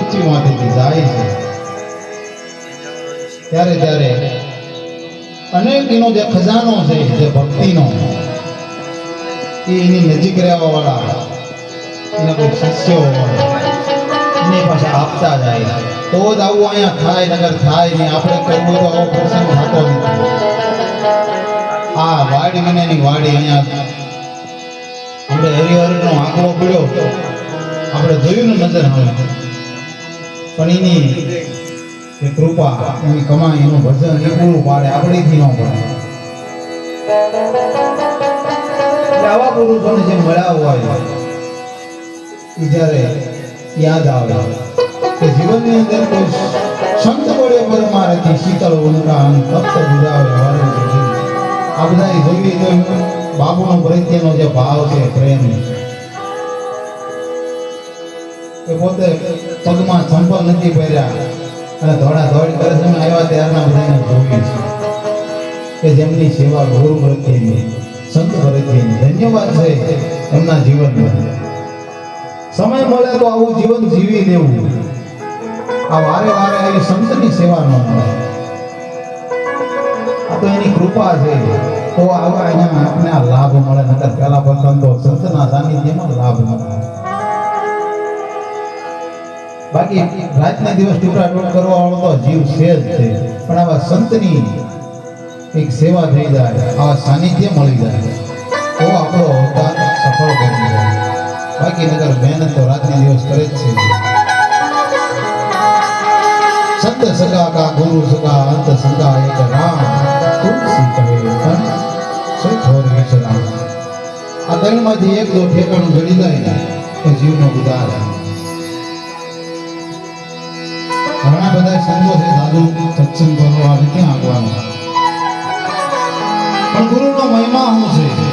પૃથ્વીમાંથી જાય છે ત્યારે ત્યારે અનેક એનો જે ખજાનો છે જે ભક્તિનો એની નજીક રહેવા વાળા એના કોઈ શિષ્યો એની પાસે આપતા જાય તો જ આવું અહીંયા થાય નગર થાય ને આપણે કરવું તો આવો પ્રસંગ થતો નથી. આ વાડી વિનાની વાડી અહીંયા આપણે હરિહરનો આંકડો પડ્યો આપણે જોયું ને નજર હવે પણ એની એ કૃપા એની કમાઈ એનું ભજન એ પૂરું પાડે આપણેથી ન પડે. આવા પુરુષોને જે મળ્યા હોય એ જ્યારે યાદ આવે કે જીવનની અંદર કોઈ સંત વડે પરમારથી શીતળ ઉનકા અને તપ્ત બુધાવે વારે આ બધા જોઈએ તો બાબુનો પ્રત્યેનો જે ભાવ છે પ્રેમ એ પોતે પગમાં ચંપલ નથી પહેર્યા અને દોડા દોડ કરે છે આવ્યા ત્યારના બધાને જોઈ છે કે જેમની સેવા ગુરુ પ્રત્યેની સંત પ્રત્યેની ધન્યવાદ છે એમના જીવનમાં. સમય મળે તો આવું જીવન જીવી લેવું. આ વારે વારે આવી સંતની સેવા ન મળે. આ તો એની કૃપા છે તો આવા અહીંયા આપણે આ લાભ મળે. નકર પહેલા પ્રથમ તો સંતના સાનિધ્યમાં લાભ મળે. બાકી રાતના દિવસ ટુકડા ટૂક કરવા વાળો તો જીવ છે જ છે પણ આવા સંતની એક સેવા થઈ જાય આવા સાનિધ્ય મળી જાય તો આપણો અવતાર સફળ બની જાય. બાકી નગર મહેનત તો રાતના દિવસ કરે જ છે. સંત સગા કા ગુરુ સગા અંત સગા એક રામ તુલસી કહે તન સે થોર વિશ્રામ. આ ત્રણમાંથી એક જો ઠેકાણું જડી જાય ને તો જીવનો ઉદ્ધાર. ઘણા બધા સંતો છે સાધુ સત્સંગ કરવા આવે ક્યાં આગવાનો પણ ગુરુનો મહિમા શું છે?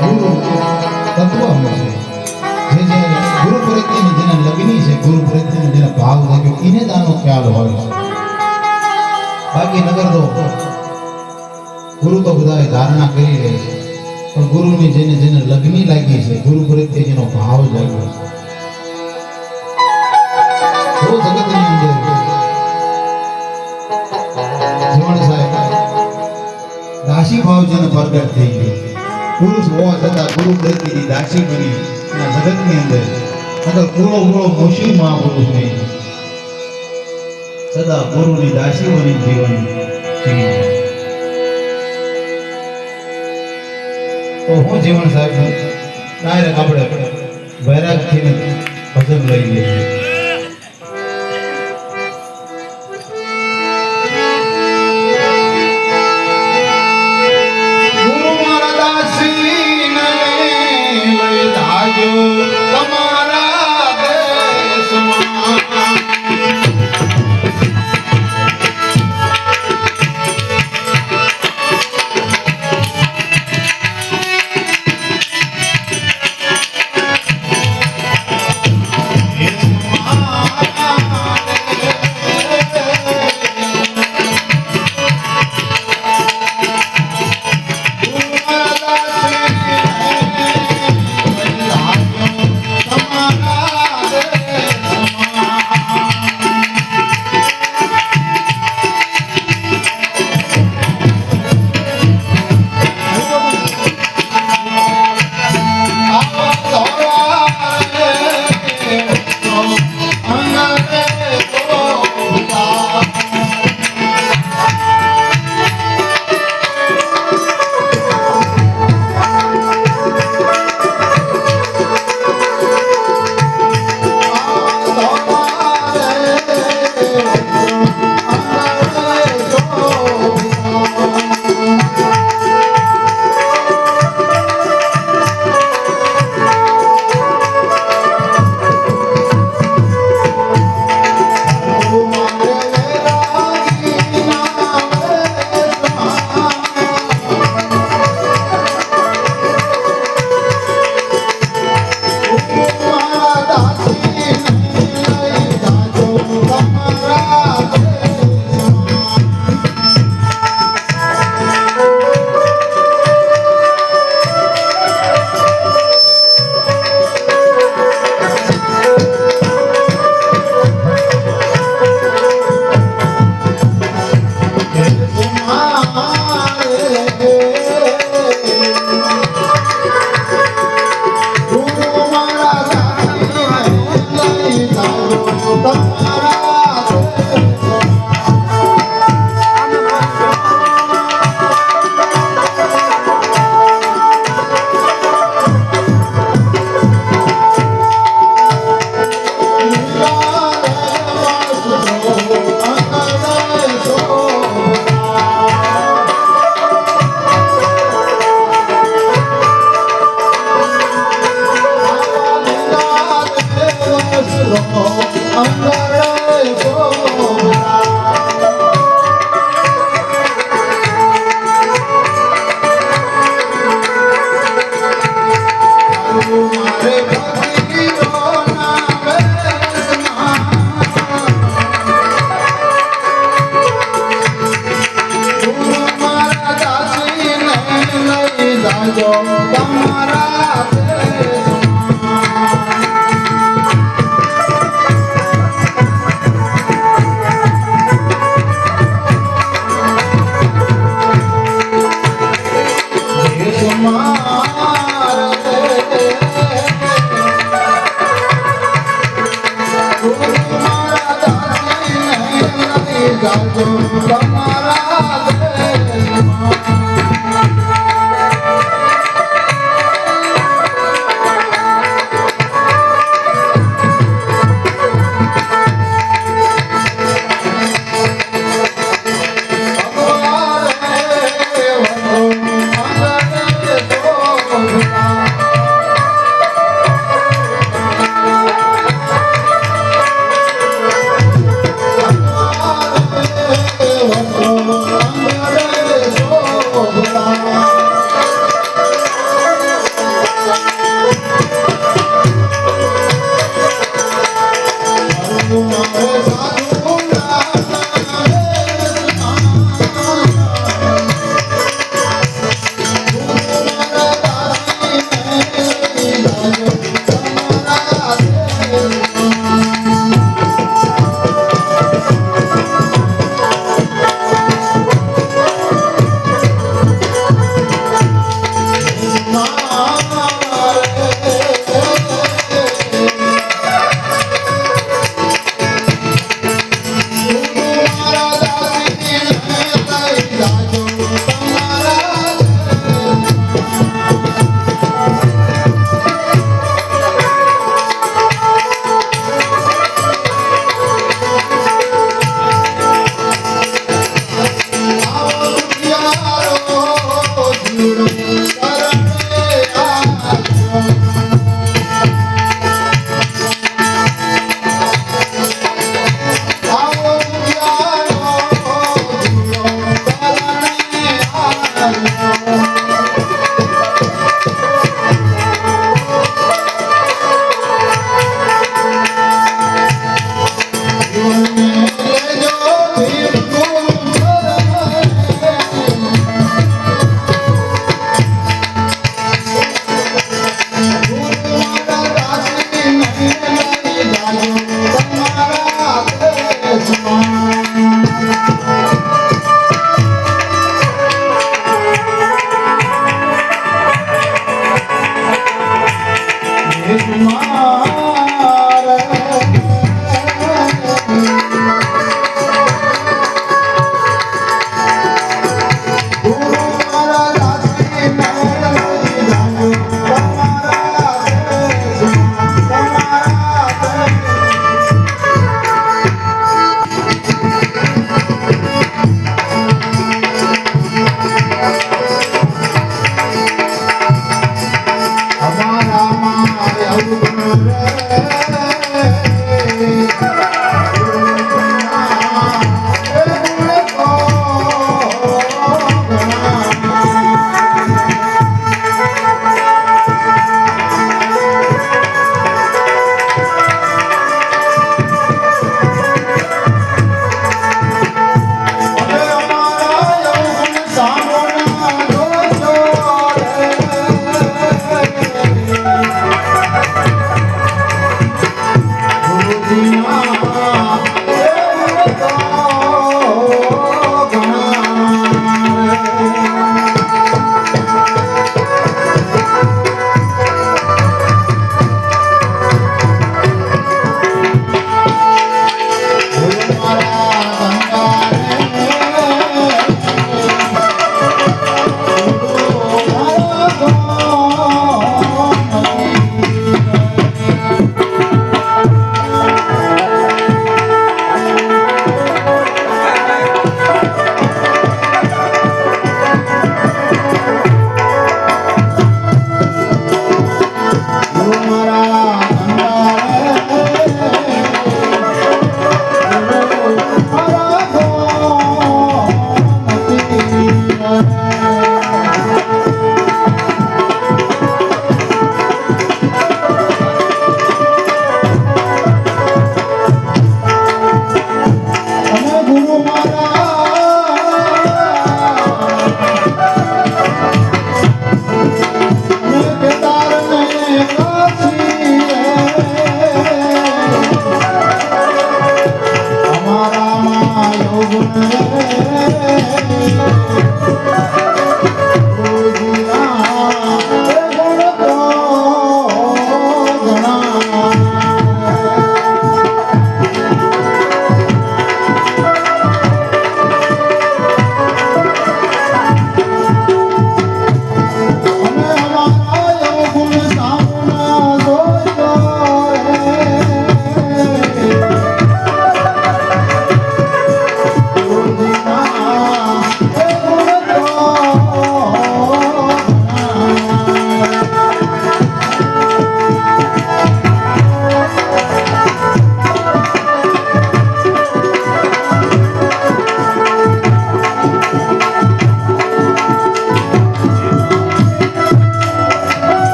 ગુરુ તત્વ શું છે? જે ગુરુ પ્રત્યેની જેને લગ્ની છે ગુરુ પ્રત્યેનો જેને ભાવ લાગ્યો એને જ આનો ખ્યાલ હોય. બાકી નગર તો ગુરુ તો બધા ધારણા કરી રહે છે પણ ગુરુની જેને જેને લગ્ની લાગી છે ગુરુ પ્રત્યે જેનો ભાવ લાગ્યો છે જગતની અંદર જીવન સાહેબ દાસી ભાવ જેને પ્રગટ થઈ ગયો. પુરુષ હોવા છતાં ગુરુ પ્રત્યેની દાસી બની જગતની અંદર પૂરો મુશી મહાપુરુષ નહીં સદા ગુરુની દાસી બની જીવન તો હું જીવન સાહેબ ડાયરેક્ટ આપણે વૈરાગથી ભજન લઈ લઈએ.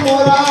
મોરા